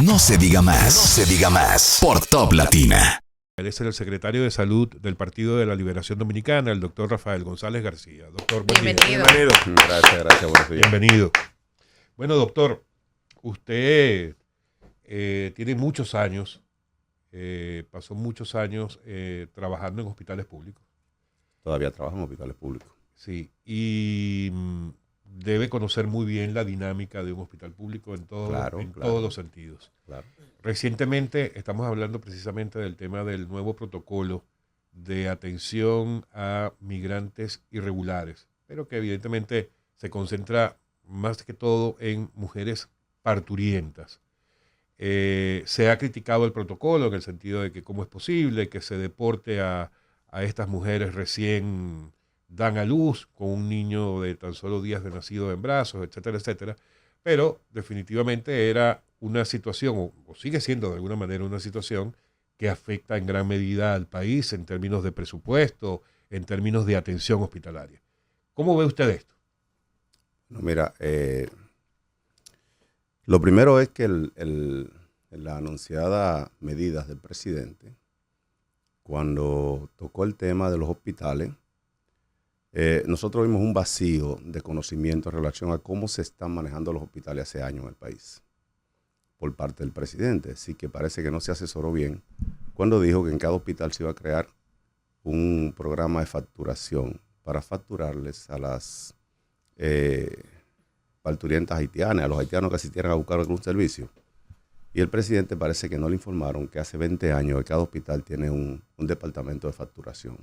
No se diga más. No se diga más. Por Top Latina. Él es el secretario de Salud del Partido de la Liberación Dominicana, el doctor Rafael González García. Doctor, buen día. Bienvenido. Gracias, buenos días. Bienvenido. Bueno, doctor, usted tiene muchos años, pasó muchos años trabajando en hospitales públicos. Todavía trabajo en hospitales públicos. Sí, y debe conocer muy bien la dinámica de un hospital público en todos los sentidos. Claro. Recientemente estamos hablando precisamente del tema del nuevo protocolo de atención a migrantes irregulares, pero que evidentemente se concentra más que todo en mujeres parturientas. Se ha criticado el protocolo en el sentido de que cómo es posible que se deporte a estas mujeres recién dan a luz con un niño de tan solo días de nacido en brazos, etcétera, etcétera. Pero definitivamente era una situación, o sigue siendo de alguna manera una situación que afecta en gran medida al país en términos de presupuesto, en términos de atención hospitalaria. ¿Cómo ve usted esto? No, mira, lo primero es que la anunciada medidas del presidente, cuando tocó el tema de los hospitales, nosotros vimos un vacío de conocimiento en relación a cómo se están manejando los hospitales hace años en el país por parte del presidente. Así que parece que no se asesoró bien cuando dijo que en cada hospital se iba a crear un programa de facturación para facturarles a las parturientas haitianas, a los haitianos que asistieran a buscar algún servicio. Y el presidente parece que no le informaron que hace 20 años que cada hospital tiene un departamento de facturación.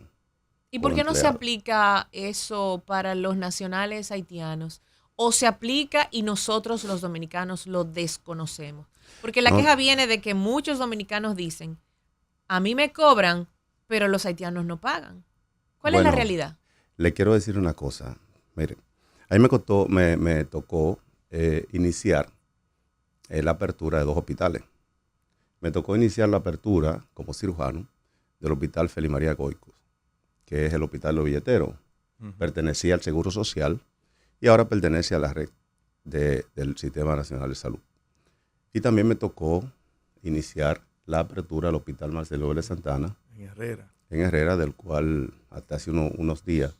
¿Y por qué no se aplica eso para los nacionales haitianos? ¿O se aplica y nosotros los dominicanos lo desconocemos? Porque la queja viene de que muchos dominicanos dicen, a mí me cobran, pero los haitianos no pagan. ¿Cuál es la realidad? Le quiero decir una cosa. Mire, a mí me tocó iniciar la apertura de 2 hospitales. Me tocó iniciar la apertura como cirujano del Hospital Félix María Goicos, que es el Hospital Los Billeteros. Pertenecía al Seguro Social y ahora pertenece a la red del Sistema Nacional de Salud. Y también me tocó iniciar la apertura del Hospital Marcelo Vélez Santana en Herrera, del cual hasta hace unos días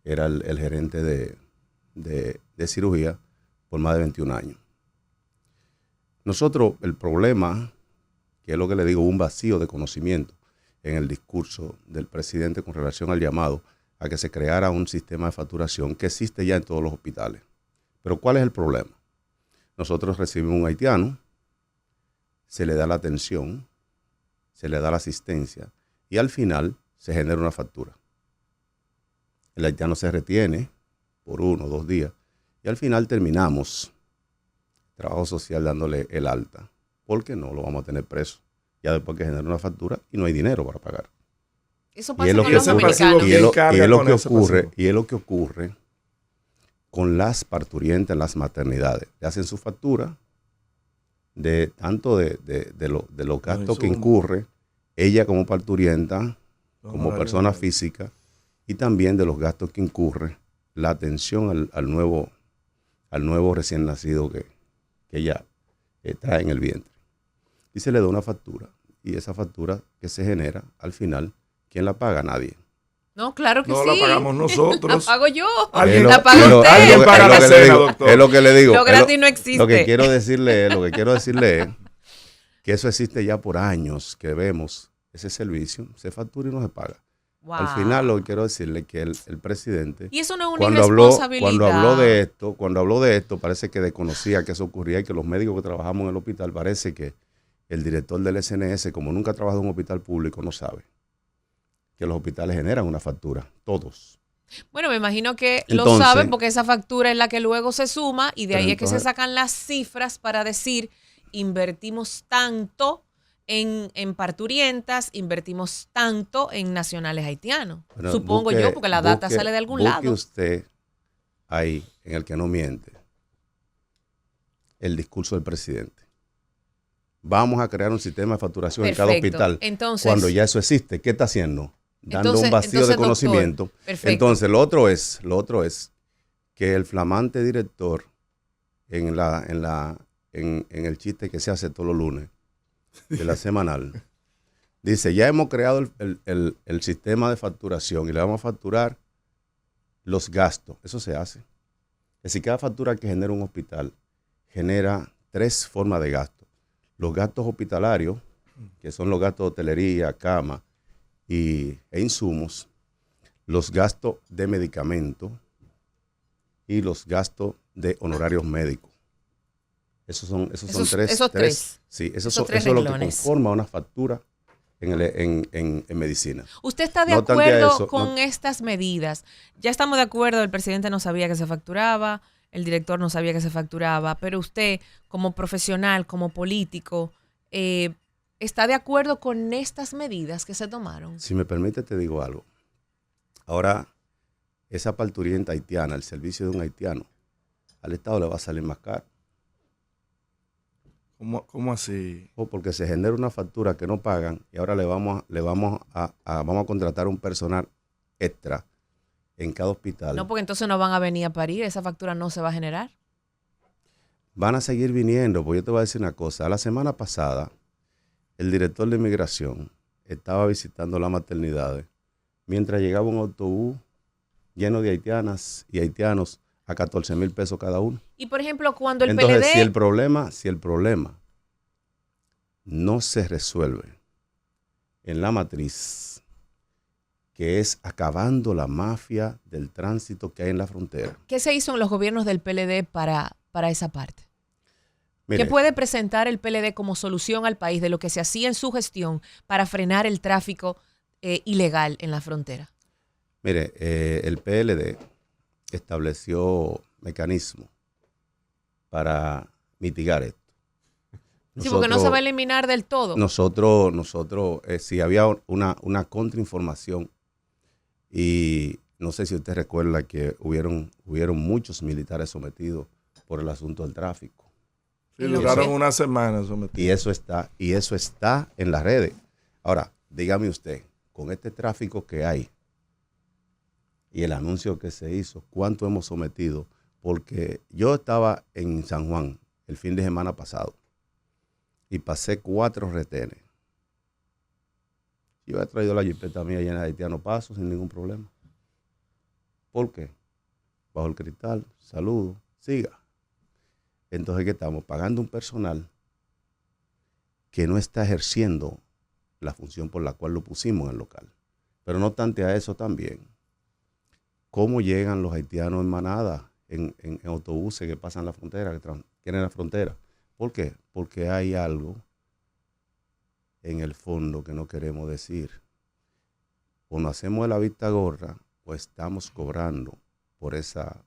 era el gerente de cirugía por más de 21 años. Nosotros, el problema, que es lo que le digo, un vacío de conocimiento en el discurso del presidente con relación al llamado a que se creara un sistema de facturación que existe ya en todos los hospitales. Pero ¿cuál es el problema? Nosotros recibimos un haitiano, se le da la atención, se le da la asistencia y al final se genera una factura. El haitiano se retiene por 1 o 2 días y al final terminamos trabajo social dándole el alta, porque no lo vamos a tener preso. Ya después que genera una factura y no hay dinero para pagar. Eso pasa con los dominicanos. Y es lo que ocurre con las parturientas en las maternidades. Le hacen su factura de tanto de los gastos que incurre ella como parturienta, como persona física, y también de los gastos que incurre la atención al nuevo recién nacido que ella trae en el vientre. Y se le da una factura. Y esa factura que se genera, al final, ¿quién la paga? Nadie. No, claro que sí. No la pagamos nosotros. La pago yo. La paga usted. Alguien paga la cena, doctor. Es lo que le digo. Lo gratis no existe. Lo que quiero decirle es que eso existe ya por años, que vemos ese servicio, se factura y no se paga. Wow. Al final lo que quiero decirle es que el presidente, y eso no es una cuando irresponsabilidad. cuando habló de esto, parece que desconocía que eso ocurría y que los médicos que trabajamos en el hospital, parece que el director del SNS, como nunca ha trabajado en un hospital público, no sabe que los hospitales generan una factura, todos. Bueno, me imagino que lo saben porque esa factura es la que luego se suma y de ahí es que se sacan las cifras para decir, invertimos tanto en parturientas, invertimos tanto en nacionales haitianos. Bueno, supongo yo, porque la data sale de algún lado. Busque usted ahí, en el que no miente, el discurso del presidente. Vamos a crear un sistema de facturación en cada hospital. Entonces, cuando ya eso existe, ¿qué está haciendo? Dando un vacío de conocimiento. Doctor, entonces, lo otro es que el flamante director en en el chiste que se hace todos los lunes de la semanal. Dice, ya hemos creado el sistema de facturación y le vamos a facturar los gastos. Eso se hace. Es decir, cada factura que genera un hospital genera 3 formas de gasto. Los gastos hospitalarios, que son los gastos de hotelería, cama e insumos. Los gastos de medicamentos y los gastos de honorarios médicos. Esos son tres. Sí, eso es lo que conforma una factura en medicina. ¿Usted está de acuerdo con estas medidas? Ya estamos de acuerdo, el presidente no sabía que se facturaba, el director no sabía que se facturaba, pero usted, como profesional, como político, ¿está de acuerdo con estas medidas que se tomaron? Si me permite, te digo algo. Ahora, esa parturienta haitiana, el servicio de un haitiano, al Estado le va a salir más caro. ¿Cómo así? Porque se genera una factura que no pagan y ahora vamos a contratar un personal extra en cada hospital. No, porque entonces no van a venir a parir, esa factura no se va a generar. Van a seguir viniendo, porque yo te voy a decir una cosa. La semana pasada, el director de inmigración estaba visitando las maternidades mientras llegaba un autobús lleno de haitianas y haitianos a 14,000 pesos cada uno. Y por ejemplo, cuando el Entonces, PLD... si el problema no se resuelve en la matriz, que es acabando la mafia del tránsito que hay en la frontera. ¿Qué se hizo en los gobiernos del PLD para esa parte? Mire, ¿Qué puede presentar el PLD como solución al país de lo que se hacía en su gestión para frenar el tráfico ilegal en la frontera? Mire, el PLD estableció mecanismos para mitigar esto. Sí, porque no se va a eliminar del todo. Nosotros si había una contrainformación, y no sé si usted recuerda que hubieron muchos militares sometidos por el asunto del tráfico. Sí, duraron una semana sometidos. Y eso está en las redes. Ahora, dígame usted, con este tráfico que hay y el anuncio que se hizo, ¿cuánto hemos sometido? Porque yo estaba en San Juan el fin de semana pasado y pasé 4 retenes. Yo he traído la jipeta mía llena de haitianos, paso sin ningún problema. ¿Por qué? Bajo el cristal, saludo, siga. Entonces, ¿qué estamos? Pagando un personal que no está ejerciendo la función por la cual lo pusimos en el local. Pero no obstante a eso también, ¿cómo llegan los haitianos en manada, en autobuses que pasan la frontera, que tienen la frontera? ¿Por qué? Porque hay algo en el fondo que no queremos decir. O nos hacemos de la vista gorda o estamos cobrando por esa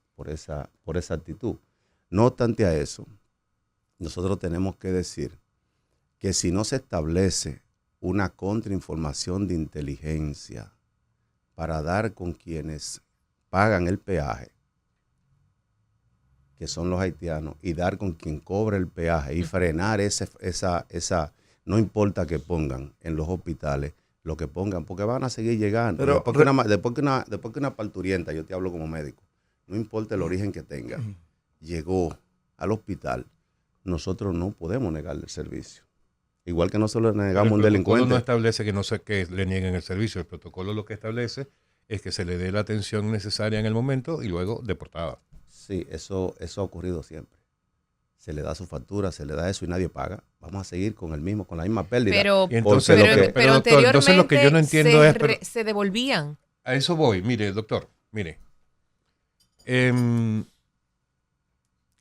actitud. No obstante a eso, nosotros tenemos que decir que si no se establece una contrainformación de inteligencia para dar con quienes pagan el peaje, que son los haitianos, y dar con quien cobra el peaje y frenar esa no importa que pongan en los hospitales, lo que pongan, porque van a seguir llegando. Pero, después que una parturienta, yo te hablo como médico, no importa el origen que tenga, llegó al hospital, nosotros no podemos negarle el servicio. Igual que no se lo negamos a un delincuente. El protocolo no establece que le nieguen el servicio. El protocolo lo que establece es que se le dé la atención necesaria en el momento y luego deportada. Sí, eso ha ocurrido siempre. Se le da su factura, se le da eso y nadie paga. Vamos a seguir con la misma pérdida. Pero doctor, anteriormente entonces lo que yo no entiendo se devolvían. A eso voy. Mire, doctor, mire. En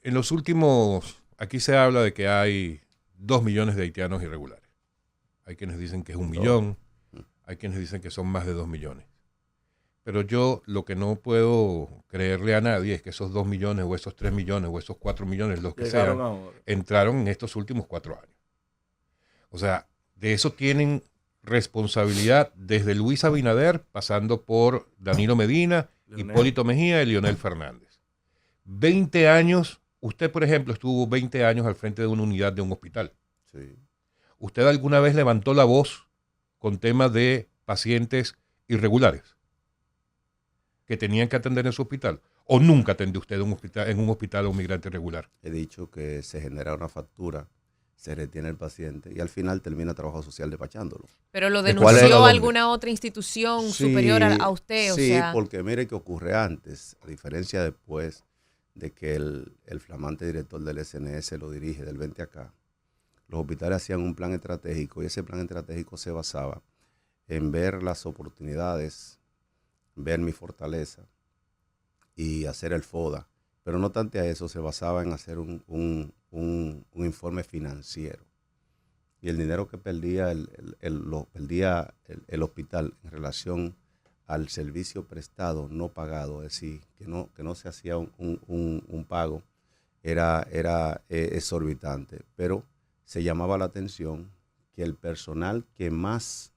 los últimos, aquí se habla de que hay 2 millones de haitianos irregulares. Hay quienes dicen que es 1 millón, hay quienes dicen que son más de 2 millones. Pero yo lo que no puedo creerle a nadie es que esos 2 millones o esos 3 millones o esos 4 millones, los que sean, entraron en estos últimos 4 años. O sea, de eso tienen responsabilidad desde Luis Abinader, pasando por Danilo Medina, Hipólito Mejía y Leonel Fernández. 20 años, usted por ejemplo estuvo 20 años al frente de una unidad de un hospital. Sí. ¿Usted alguna vez levantó la voz con temas de pacientes irregulares que tenían que atender en su hospital? ¿O nunca atendió usted en un hospital a un migrante irregular? He dicho que se genera una factura, se retiene el paciente y al final termina trabajo social despachándolo. ¿Pero lo ¿De cuál era denunció dónde? alguna otra institución superior a usted? Sí, o sea, porque mire que ocurre antes, a diferencia después de que el flamante director del SNS lo dirige del 20 acá. Los hospitales hacían un plan estratégico y ese plan estratégico se basaba en ver las oportunidades, ver mi fortaleza y hacer el FODA. Pero no tanto a eso, se basaba en hacer un informe financiero. Y el dinero que perdía el hospital en relación al servicio prestado no pagado, es decir, que no se hacía un pago, era exorbitante. Pero se llamaba la atención que el personal que más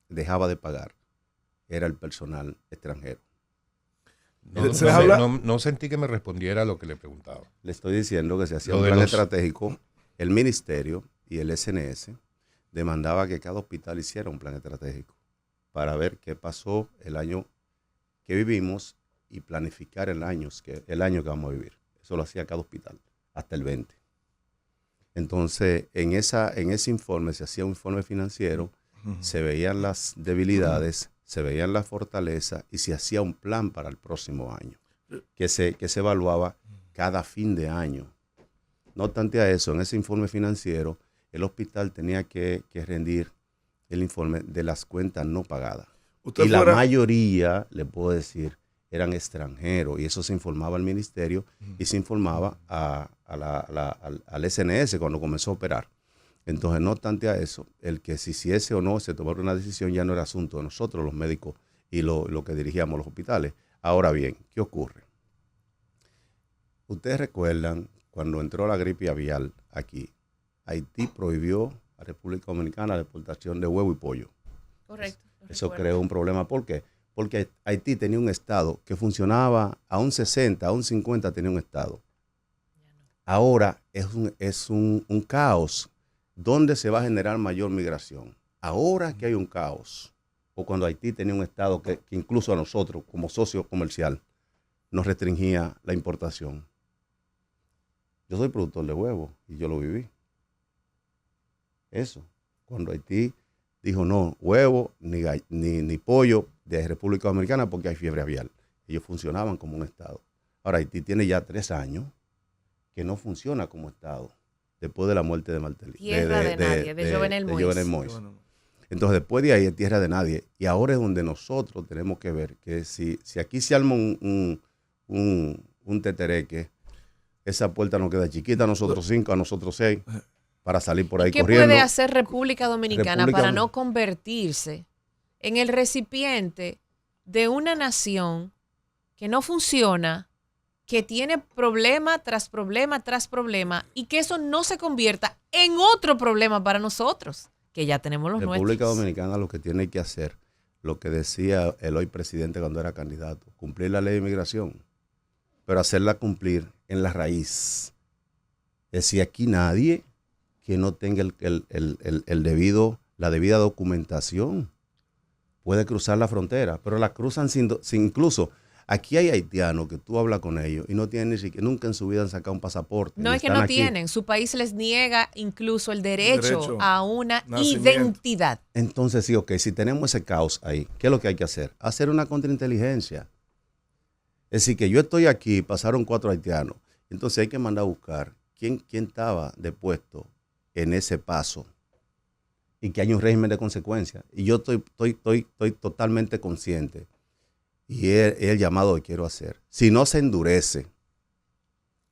dejaba de pagar era el personal extranjero. No sentí que me respondiera a lo que le preguntaba. Le estoy diciendo que se hacía un plan estratégico, el ministerio y el SNS demandaba que cada hospital hiciera un plan estratégico para ver qué pasó el año que vivimos y planificar el año que vamos a vivir. Eso lo hacía cada hospital, hasta el 20. Entonces, en ese informe se hacía un informe financiero, se veían las debilidades, se veían las fortalezas y se hacía un plan para el próximo año, que se evaluaba cada fin de año. No obstante a eso, en ese informe financiero, el hospital tenía que rendir el informe de las cuentas no pagadas. Y la mayoría, le puedo decir, eran extranjeros y eso se informaba al ministerio y se informaba al SNS cuando comenzó a operar. Entonces, no obstante a eso, el que si hiciese o no se tomara una decisión ya no era asunto de nosotros, los médicos y lo que dirigíamos los hospitales. Ahora bien, ¿qué ocurre? Ustedes recuerdan cuando entró la gripe aviar aquí, Haití prohibió a República Dominicana la exportación de huevo y pollo. correcto. Eso creó un problema. ¿Por qué? Porque Haití tenía un estado que funcionaba a un 60, a un 50 tenía un estado. Ahora es un caos. ¿Dónde se va a generar mayor migración? Ahora que hay un caos, o cuando Haití tenía un estado que incluso a nosotros, como socio comercial, nos restringía la importación. Yo soy productor de huevos y yo lo viví. Eso, cuando Haití dijo no, huevo ni pollo de República Dominicana porque hay fiebre aviar. Ellos funcionaban como un estado. Ahora Haití tiene ya 3 años que no funciona como estado. Después de la muerte de Martelly. Tierra de nadie, de Jovenel Moïse. Entonces, después de ahí es tierra de nadie. Y ahora es donde nosotros tenemos que ver que si aquí se arma un tetereque, esa puerta nos queda chiquita a nosotros 5, a nosotros 6, para salir por ahí corriendo. ¿Qué puede hacer República Dominicana para no convertirse en el recipiente de una nación que no funciona, que tiene problema tras problema tras problema y que eso no se convierta en otro problema para nosotros, que ya tenemos los nuestros? República Dominicana lo que tiene que hacer, lo que decía el hoy presidente cuando era candidato, cumplir la ley de inmigración, pero hacerla cumplir en la raíz. Es decir, aquí nadie que no tenga la debida documentación puede cruzar la frontera, pero la cruzan sin incluso... Aquí hay haitianos que tú hablas con ellos y no tienen ni siquiera, nunca en su vida han sacado un pasaporte. No es que no tienen, su país les niega incluso el derecho a una identidad. Entonces sí, ok, si tenemos ese caos ahí, ¿qué es lo que hay que hacer? Hacer una contrainteligencia. Es decir, que yo estoy aquí, pasaron 4 haitianos, entonces hay que mandar a buscar quién estaba depuesto en ese paso y que hay un régimen de consecuencias. Y yo estoy totalmente consciente. Y es el llamado que quiero hacer. Si no se endurece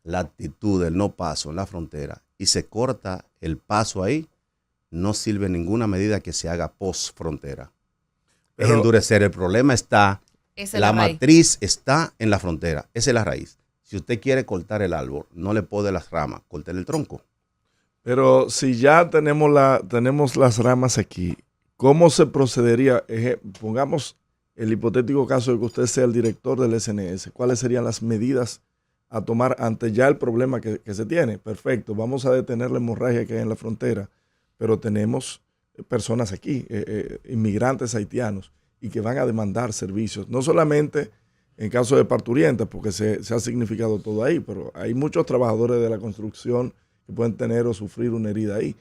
la actitud del no paso en la frontera y se corta el paso ahí, no sirve ninguna medida que se haga post frontera. Es endurecer. El problema está, la matriz está en la frontera. Esa es la raíz. Si usted quiere cortar el árbol, no le pode las ramas, corte el tronco. Pero si ya tenemos las ramas aquí, ¿cómo se procedería? Pongamos el hipotético caso de que usted sea el director del SNS, ¿cuáles serían las medidas a tomar ante ya el problema que se tiene? Perfecto, vamos a detener la hemorragia que hay en la frontera, pero tenemos personas aquí, inmigrantes haitianos, y que van a demandar servicios, no solamente en caso de parturientas, porque se ha significado todo ahí, pero hay muchos trabajadores de la construcción que pueden tener o sufrir una herida ahí.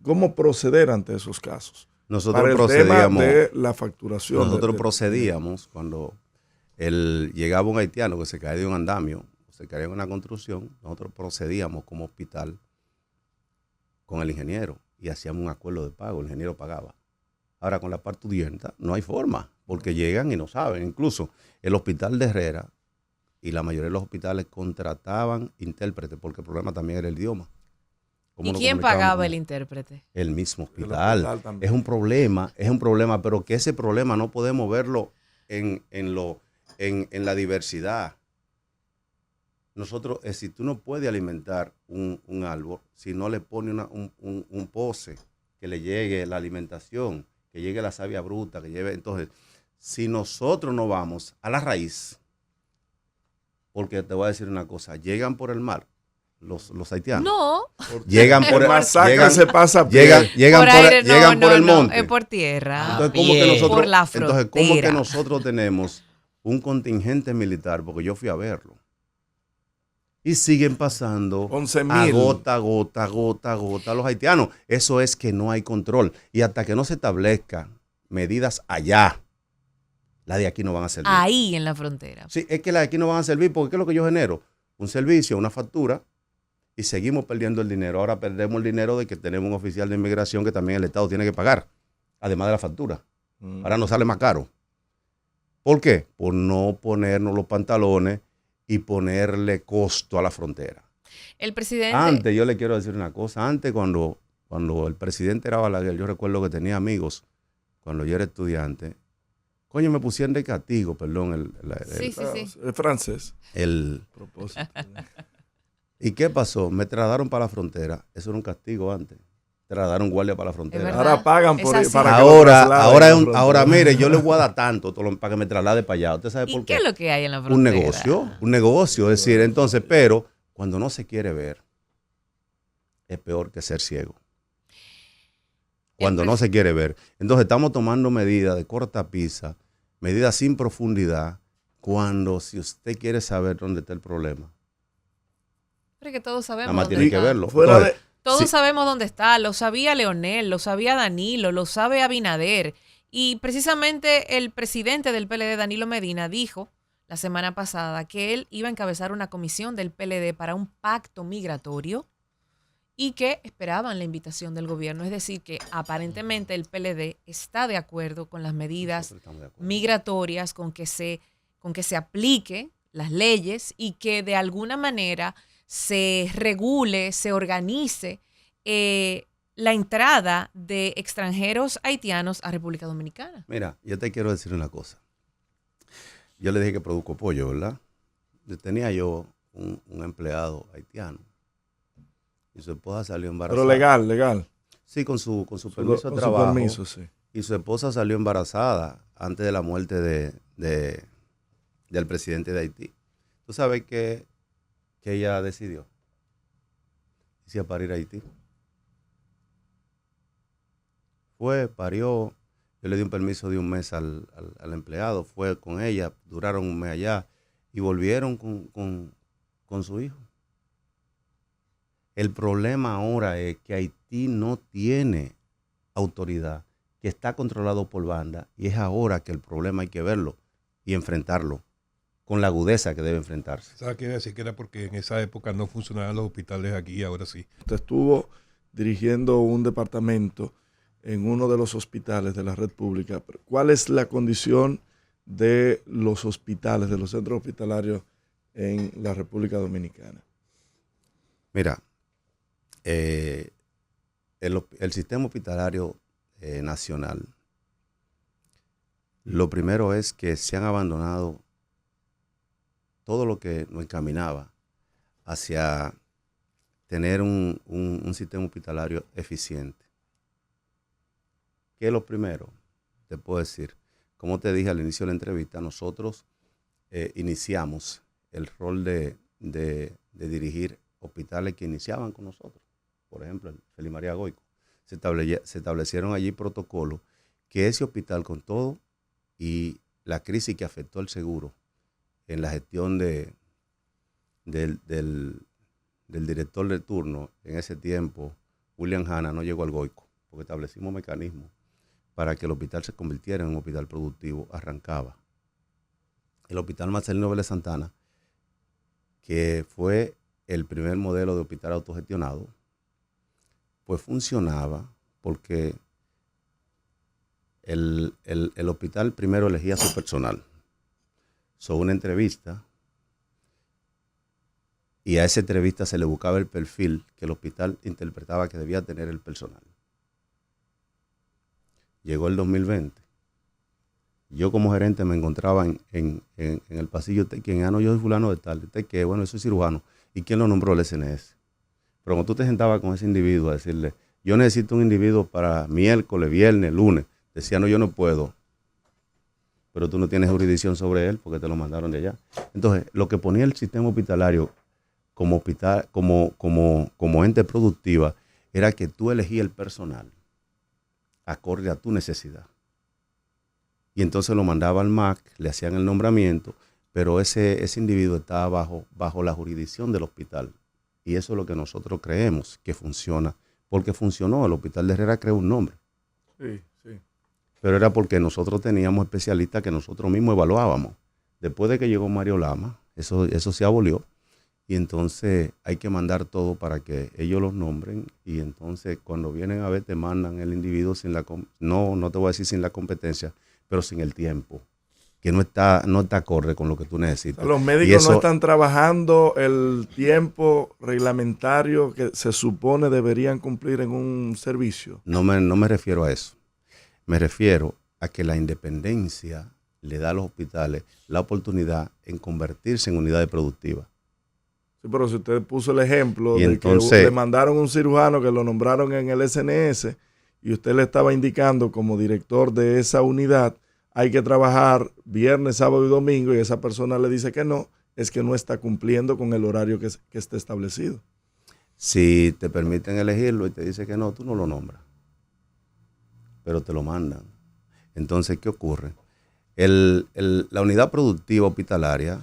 ¿Cómo proceder ante esos casos? Nosotros Para el procedíamos, tema de la facturación. nosotros procedíamos cuando llegaba un haitiano que se caía de un andamio, se caía en una construcción, nosotros procedíamos como hospital con el ingeniero y hacíamos un acuerdo de pago, el ingeniero pagaba. Ahora con la parturienta no hay forma, porque llegan y no saben. Incluso el hospital de Herrera y la mayoría de los hospitales contrataban intérpretes, porque el problema también era el idioma. ¿Y quién pagaba el intérprete? El mismo hospital. Es un problema, pero que ese problema no podemos verlo en la diversidad. Nosotros, si tú no puedes alimentar un árbol, si no le pones un poce, que le llegue la alimentación, que llegue la savia bruta, que lleve. Entonces, si nosotros no vamos a la raíz, porque te voy a decir una cosa, llegan por el mar los haitianos. No. Llegan por el masacre se pasa llegan por el no, monte. es por tierra. Entonces, ¿cómo que nosotros, por la frontera. entonces, ¿cómo que nosotros tenemos un contingente militar? Porque yo fui a verlo. Y siguen pasando 11,000 a gota los haitianos. Eso es que no hay control. Y hasta que no se establezcan medidas allá, las de aquí no van a servir. Ahí en la frontera. Sí, es que las de aquí no van a servir porque ¿qué es lo que yo genero? Un servicio, una factura, y seguimos perdiendo el dinero. Ahora perdemos el dinero de que tenemos un oficial de inmigración que también el Estado tiene que pagar, además de la factura. Ahora nos sale más caro. ¿Por qué? Por no ponernos los pantalones y ponerle costo a la frontera. El presidente... Antes, yo le quiero decir una cosa, antes cuando el presidente era Balaguer, yo recuerdo que tenía amigos, cuando yo era estudiante, coño, me pusieron de castigo, perdón, el francés. Propósito. ¿Y qué pasó? Me trasladaron para la frontera, eso era un castigo antes. Trasladaron guardia para la frontera. Ahora pagan para ahora mire, yo le voy a dar tanto para que me traslade para allá. ¿Usted sabe por ¿Y qué? qué es lo que hay en la frontera? Un negocio, es decir, entonces, pero cuando no se quiere ver, es peor que ser ciego. Cuando no se quiere ver. Entonces estamos tomando medidas de cortapisa, medidas sin profundidad, cuando si usted quiere saber dónde está el problema. Pero es que todos sabemos nada más dónde tiene que está. verlo. Todos sabemos dónde está, lo sabía Leonel, lo sabía Danilo, lo sabe Abinader. Y precisamente el presidente del PLD, Danilo Medina, dijo la semana pasada que él iba a encabezar una comisión del PLD para un pacto migratorio y que esperaban la invitación del gobierno. Es decir, que aparentemente el PLD está de acuerdo con las medidas migratorias, con que se apliquen las leyes y que de alguna manera se regule, se organice la entrada de extranjeros haitianos a República Dominicana. Mira, yo te quiero decir una cosa. Yo le dije que produzco pollo, ¿verdad? Tenía yo un empleado haitiano y su esposa salió embarazada. Pero legal. Sí, con su permiso de trabajo. Su permiso, sí. Y su esposa salió embarazada antes de la muerte del presidente de Haití. ¿Tú sabes que ella decidió? Si a parir a Haití. Parió. Yo le di un permiso de un mes al empleado. Fue con ella, duraron un mes allá y volvieron con su hijo. El problema ahora es que Haití no tiene autoridad, que está controlado por banda, y es ahora que el problema hay que verlo y enfrentarlo con la agudeza que debe enfrentarse. ¿Sabes qué decir? Que era porque en esa época no funcionaban los hospitales aquí y ahora sí. Usted estuvo dirigiendo un departamento en uno de los hospitales de la red pública. ¿Cuál es la condición de los hospitales, de los centros hospitalarios en la República Dominicana? Mira, el sistema hospitalario nacional, lo primero es que se han abandonado todo lo que nos encaminaba hacia tener un sistema hospitalario eficiente. ¿Qué es lo primero? Te puedo decir, como te dije al inicio de la entrevista, nosotros iniciamos el rol de dirigir hospitales que iniciaban con nosotros. Por ejemplo, el Félix María Goico. Se establecieron allí protocolos que ese hospital, con todo y la crisis que afectó al seguro en la gestión del director de turno, en ese tiempo, William Hanna, no llegó al Goico, porque establecimos mecanismos para que el hospital se convirtiera en un hospital productivo, arrancaba. El Hospital Marcelino Vélez Santana, que fue el primer modelo de hospital autogestionado, pues funcionaba porque el hospital primero elegía a su personal. Sobre una entrevista, y a esa entrevista se le buscaba el perfil que el hospital interpretaba que debía tener el personal. Llegó el 2020. Yo como gerente me encontraba en el pasillo. ¿Quién? No, yo soy fulano de tal. ¿Qué? Bueno, yo soy cirujano. ¿Y quién lo nombró? El SNS. Pero cuando tú te sentabas con ese individuo a decirle, yo necesito un individuo para miércoles, viernes, lunes, decía, no, yo no puedo. Pero tú no tienes jurisdicción sobre él porque te lo mandaron de allá. Entonces, lo que ponía el sistema hospitalario como hospital, como ente productiva, era que tú elegías el personal acorde a tu necesidad. Y entonces lo mandaba al MAC, le hacían el nombramiento, pero ese individuo estaba bajo la jurisdicción del hospital. Y eso es lo que nosotros creemos que funciona, porque funcionó. El Hospital de Herrera creó un nombre. Sí, sí. Pero era porque nosotros teníamos especialistas que nosotros mismos evaluábamos. Después de que llegó Mario Lama, eso se abolió. Y entonces hay que mandar todo para que ellos los nombren. Y entonces cuando vienen a ver te mandan el individuo no te voy a decir sin la competencia, pero sin el tiempo, que no está acorde con lo que tú necesitas. Los médicos no están trabajando el tiempo reglamentario que se supone deberían cumplir en un servicio. No me refiero a eso. Me refiero a que la independencia le da a los hospitales la oportunidad en convertirse en unidades productivas. Sí, pero si usted puso el ejemplo de que le mandaron un cirujano que lo nombraron en el SNS y usted le estaba indicando como director de esa unidad, hay que trabajar viernes, sábado y domingo, y esa persona le dice que no, es que no está cumpliendo con el horario que esté establecido. Si te permiten elegirlo y te dice que no, tú no lo nombras, pero te lo mandan. Entonces, ¿qué ocurre? La unidad productiva hospitalaria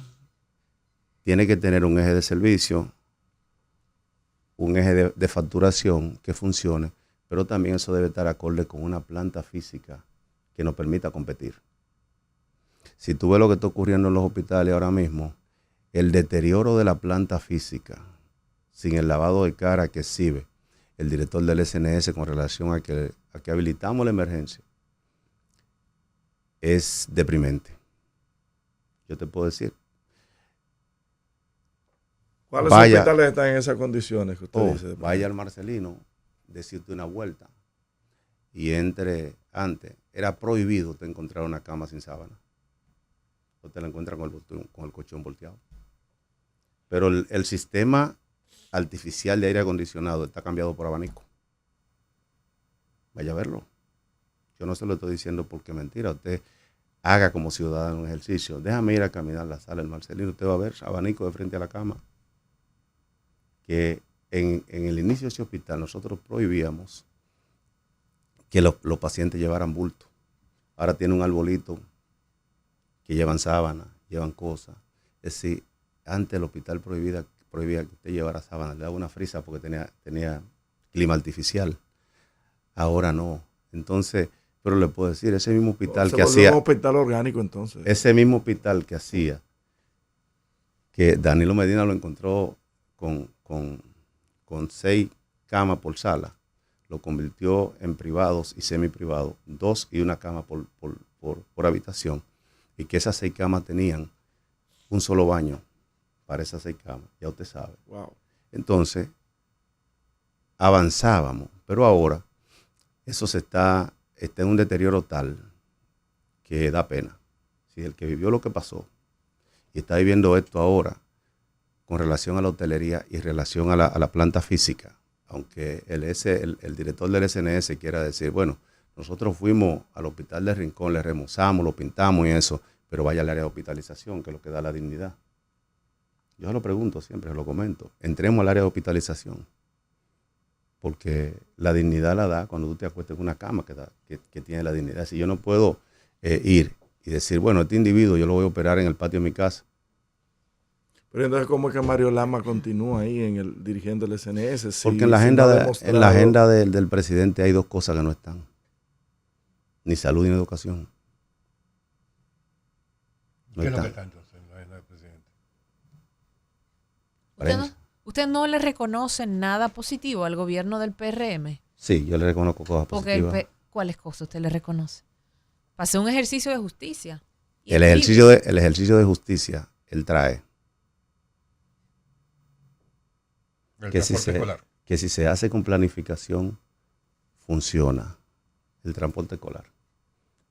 tiene que tener un eje de servicio, un eje de facturación que funcione, pero también eso debe estar acorde con una planta física que nos permita competir. Si tú ves lo que está ocurriendo en los hospitales ahora mismo, el deterioro de la planta física, sin el lavado de cara que exhibe el director del SNS con relación a que habilitamos la emergencia, es deprimente. Yo te puedo decir. ¿Cuáles hospitales están en esas condiciones que usted dice? Vaya al Marcelino, decirte una vuelta, y antes era prohibido te encontrar una cama sin sábana. O te la encuentran con el colchón volteado. Pero el sistema artificial de aire acondicionado está cambiado por abanico. Vaya a verlo. Yo no se lo estoy diciendo porque es mentira. Usted haga como ciudadano un ejercicio. Déjame ir a caminar la sala del Marcelino. Usted va a ver abanico de frente a la cama. Que en el inicio de ese hospital nosotros prohibíamos que los pacientes llevaran bulto. Ahora tiene un arbolito que llevan sábana, llevan cosas. Es decir, antes el hospital prohibía que usted llevara sábana, le daba una frisa porque tenía clima artificial. Ahora no. Entonces, pero le puedo decir, ese mismo hospital que hacía... un hospital orgánico entonces. Ese mismo hospital que hacía, que Danilo Medina lo encontró con 6 camas por sala, lo convirtió en privados y semiprivados, 2 y 1 cama por habitación, y que esas 6 camas tenían un solo baño para esas 6 camas, ya usted sabe. Wow. Entonces, avanzábamos, pero ahora eso está en un deterioro tal que da pena. Si el que vivió lo que pasó y está viviendo esto ahora con relación a la hotelería y relación a la planta física, aunque el director del SNS quiera decir, bueno, nosotros fuimos al hospital de Rincón, le remozamos, lo pintamos y eso, pero vaya al área de hospitalización, que es lo que da la dignidad. Yo se lo pregunto siempre, se lo comento. Entremos al área de hospitalización, porque la dignidad la da cuando tú te acuestas en una cama que tiene la dignidad. Si yo no puedo ir y decir, bueno, este individuo yo lo voy a operar en el patio de mi casa, Pero entonces, ¿cómo es que Mario Lama continúa ahí dirigiendo el SNS? Porque en la agenda del presidente hay dos cosas que no están. Ni salud ni educación. ¿Qué es lo que está entonces en la agenda del presidente? ¿Usted no le reconoce nada positivo al gobierno del PRM? Sí, yo le reconozco cosas positivas. ¿Cuáles cosas usted le reconoce? Para hacer un ejercicio de justicia. El ejercicio de justicia, él trae. Que si se hace con planificación, funciona el transporte escolar.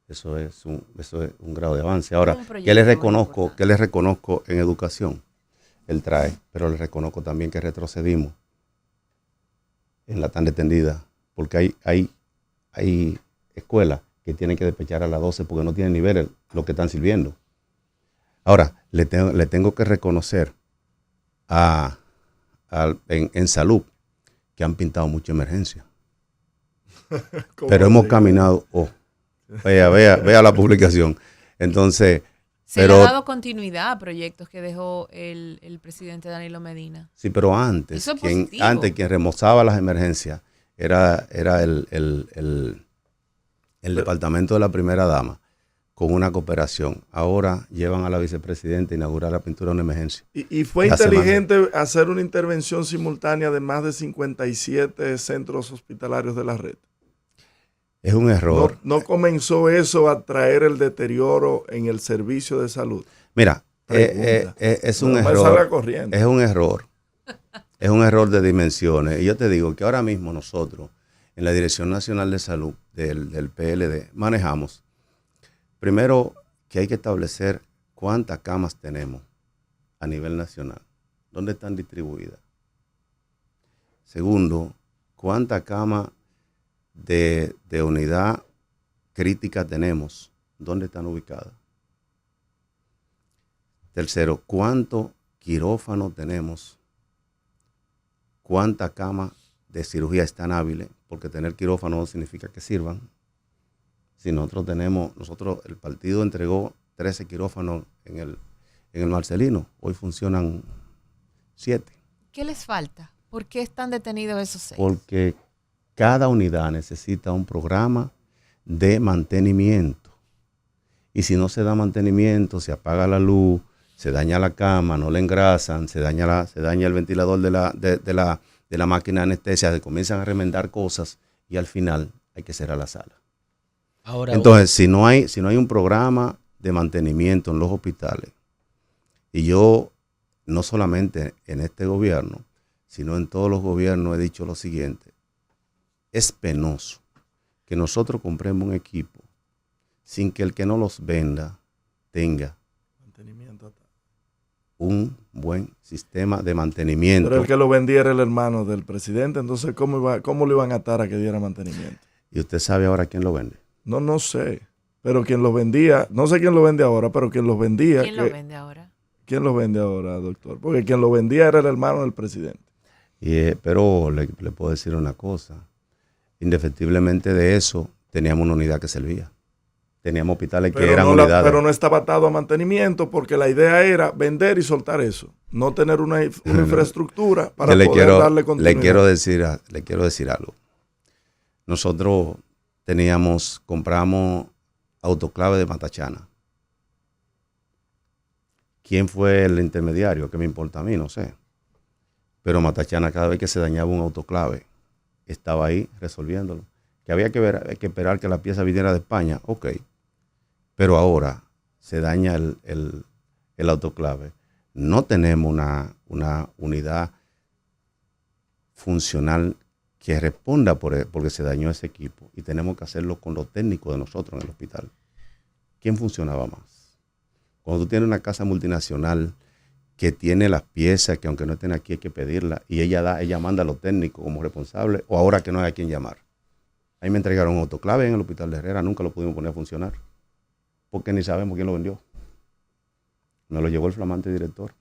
Eso es un grado de avance. Ahora, ¿qué le reconozco en educación? Él trae, pero le reconozco también que retrocedimos en la tan extendida, porque hay escuelas que tienen que despechar a las 12 porque no tienen niveles lo que están sirviendo. Ahora, le tengo que reconocer en salud que han pintado mucha emergencia. Pero hemos caminado. Vea la publicación. Entonces. Se le ha dado continuidad a proyectos que dejó el presidente Danilo Medina. Sí, pero antes quien remozaba las emergencias era el departamento de la primera dama con una cooperación. Ahora llevan a la vicepresidenta a inaugurar la pintura de una emergencia. Y fue inteligente hacer una intervención simultánea de más de 57 centros hospitalarios de la red. Es un error. ¿No comenzó eso a traer el deterioro en el servicio de salud? Mira, es un error. Es un error. Es un error de dimensiones. Y yo te digo que ahora mismo nosotros, en la Dirección Nacional de Salud del PLD, manejamos, primero, que hay que establecer cuántas camas tenemos a nivel nacional, dónde están distribuidas. Segundo, cuántas camas de unidad crítica tenemos, dónde están ubicadas. Tercero, cuántos quirófanos tenemos, cuántas camas de cirugía están hábiles, porque tener quirófano no significa que sirvan. Si nosotros el partido entregó 13 quirófanos en el Marcelino, hoy funcionan 7. ¿Qué les falta? ¿Por qué están detenidos esos 6? Porque cada unidad necesita un programa de mantenimiento. Y si no se da mantenimiento, se apaga la luz, se daña la cama, no la engrasan, se daña el ventilador de la máquina de anestesia, se comienzan a remendar cosas y al final hay que cerrar la sala. Entonces, si no hay un programa de mantenimiento en los hospitales, y yo no solamente en este gobierno, sino en todos los gobiernos he dicho lo siguiente: es penoso que nosotros compremos un equipo sin que el que no los venda tenga un buen sistema de mantenimiento. Pero el que lo vendía era el hermano del presidente, entonces ¿cómo lo iban a atar a que diera mantenimiento? ¿Y usted sabe ahora quién lo vende? No sé. Pero quien los vendía, no sé quién lo vende ahora, pero quien los vendía. ¿Quién lo vende ahora? ¿Quién lo vende ahora, doctor? Porque quien lo vendía era el hermano del presidente. Pero le puedo decir una cosa. Indefectiblemente de eso, teníamos una unidad que servía. Teníamos hospitales que eran unidades. Pero no estaba atado a mantenimiento porque la idea era vender y soltar eso. No tener una infraestructura para poder darle continuidad. Le quiero decir algo. Nosotros compramos autoclave de Matachana. ¿Quién fue el intermediario? ¿Qué me importa a mí? No sé. Pero Matachana, cada vez que se dañaba un autoclave, estaba ahí resolviéndolo. Que había que esperar que la pieza viniera de España, ok. Pero ahora se daña el autoclave. No tenemos una unidad funcional que responda porque se dañó ese equipo. Y tenemos que hacerlo con los técnicos de nosotros en el hospital. ¿Quién funcionaba más? Cuando tú tienes una casa multinacional que tiene las piezas, que aunque no estén aquí hay que pedirlas, y ella manda a los técnicos como responsables, o ahora que no hay a quien llamar. Ahí me entregaron un autoclave en el hospital de Herrera, nunca lo pudimos poner a funcionar, porque ni sabemos quién lo vendió. Me lo llevó el flamante director.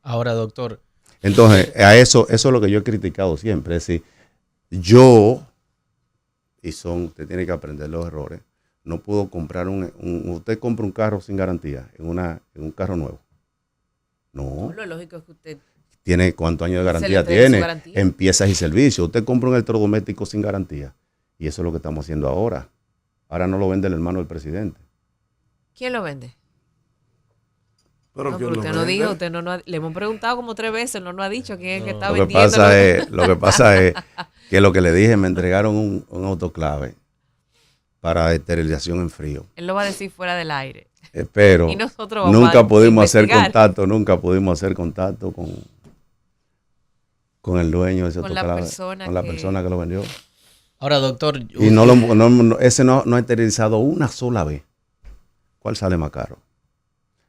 Ahora, doctor. Entonces, eso es lo que yo he criticado siempre. Es decir, usted tiene que aprender los errores. No puedo comprar usted compra un carro sin garantía, en un carro nuevo. No. Lo lógico es que usted... Tiene cuántos años de Se le garantía entrega su tiene garantía. en piezas y servicios. Usted compra un electrodoméstico sin garantía. Y eso es lo que estamos haciendo ahora. Ahora no lo vende el hermano del presidente. ¿Quién lo vende? Pero No, ¿quién pero lo usted no vende? dijo, usted no ha- le hemos preguntado como 3 veces, no nos ha dicho quién es el que está Lo que vendiendo. pasa es que lo que le dije, me entregaron un autoclave para esterilización en frío. Él lo va a decir fuera del aire. Pero Y nosotros vamos nunca a pudimos hacer investigar. hacer contacto con el dueño de ese Con la autoclave, persona con la que- persona que lo vendió. Ahora, doctor, Y ese no ha esterilizado una sola vez. ¿Cuál sale más caro?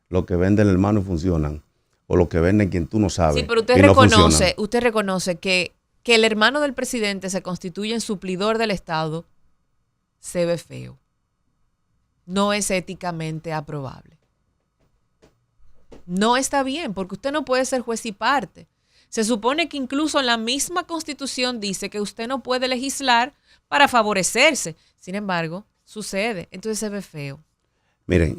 Lo que vende el hermano y funcionan, o lo que venden quien tú no sabes. Sí, pero usted y no funcionan. reconoce que el hermano del presidente se constituye en suplidor del Estado, se ve feo. No es éticamente aprobable. No está bien, porque usted no puede ser juez y parte. Se supone que incluso la misma Constitución dice que usted no puede legislar para favorecerse. Sin embargo, sucede. Entonces se ve feo. Miren,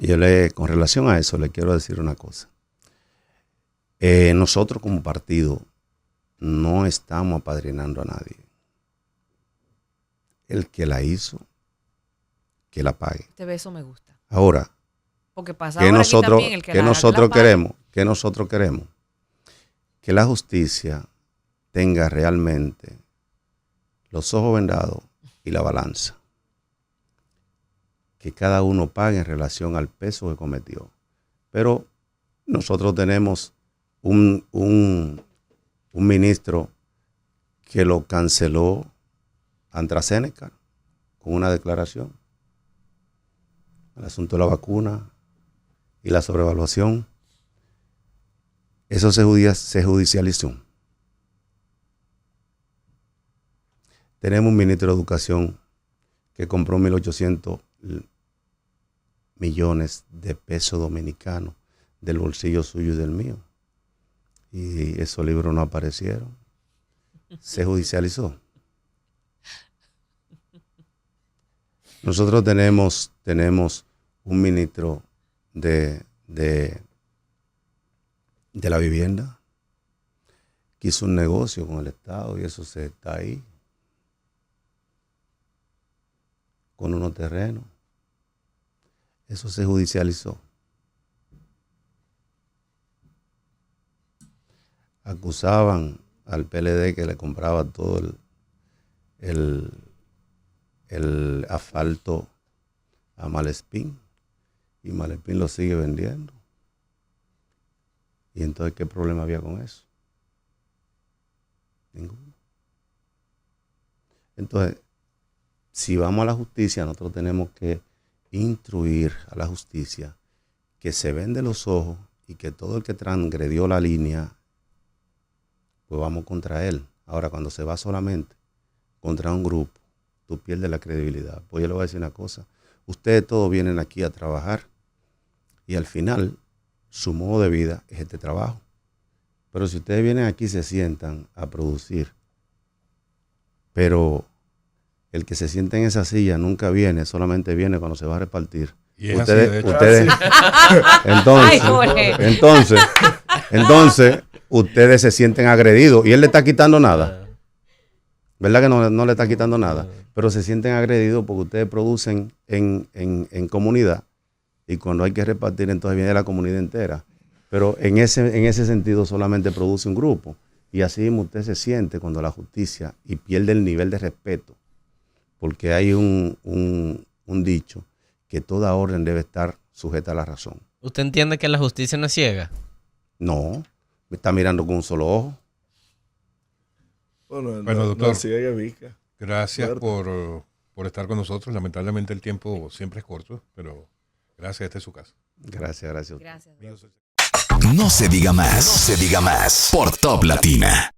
con relación a eso le quiero decir una cosa. Nosotros como partido no estamos apadrinando a nadie. El que la hizo, que la pague. Este beso me gusta. Ahora, Porque pasa ¿qué ahora aquí nosotros, también el que qué la haga, nosotros que la pague. queremos? ¿Qué nosotros queremos? Que la justicia tenga realmente los ojos vendados y la balanza. Que cada uno pague en relación al peso que cometió. Pero nosotros tenemos un ministro que lo canceló AstraZeneca con una declaración. El asunto de la vacuna y la sobrevaluación. Eso se judicializó. Tenemos un ministro de Educación que compró 1.800 millones de pesos dominicanos del bolsillo suyo y del mío. Y esos libros no aparecieron. Se judicializó. Nosotros tenemos un ministro de la vivienda que hizo un negocio con el Estado y eso se está ahí. Con unos terrenos. Eso se judicializó. Acusaban al PLD que le compraba todo el asfalto a Malespín y Malespín lo sigue vendiendo. ¿Y entonces qué problema había con eso? Ninguno. Entonces, si vamos a la justicia, nosotros tenemos que instruir a la justicia que se vende los ojos y que todo el que transgredió la línea, pues vamos contra él. Ahora, cuando se va solamente contra un grupo, tú pierdes la credibilidad. Pues yo le voy a decir una cosa. Ustedes todos vienen aquí a trabajar y al final su modo de vida es este trabajo. Pero si ustedes vienen aquí y se sientan a producir, pero el que se sienta en esa silla nunca viene, solamente viene cuando se va a repartir. Y es así, de hecho. Ay, Jorge. Entonces, ustedes se sienten agredidos y él le está quitando nada. ¿Verdad que no le está quitando nada? Pero se sienten agredidos porque ustedes producen en comunidad y cuando hay que repartir entonces viene la comunidad entera. Pero en ese sentido solamente produce un grupo. Y así mismo usted se siente cuando la justicia y pierde el nivel de respeto. Porque hay un dicho que toda orden debe estar sujeta a la razón. ¿Usted entiende que la justicia no es ciega? No, me está mirando con un solo ojo. Bueno, doctor, gracias Fuerte. por estar con nosotros. Lamentablemente el tiempo siempre es corto, pero gracias, esta es su casa. Gracias. Gracias. No se diga más. No se diga más. Por Top Latina.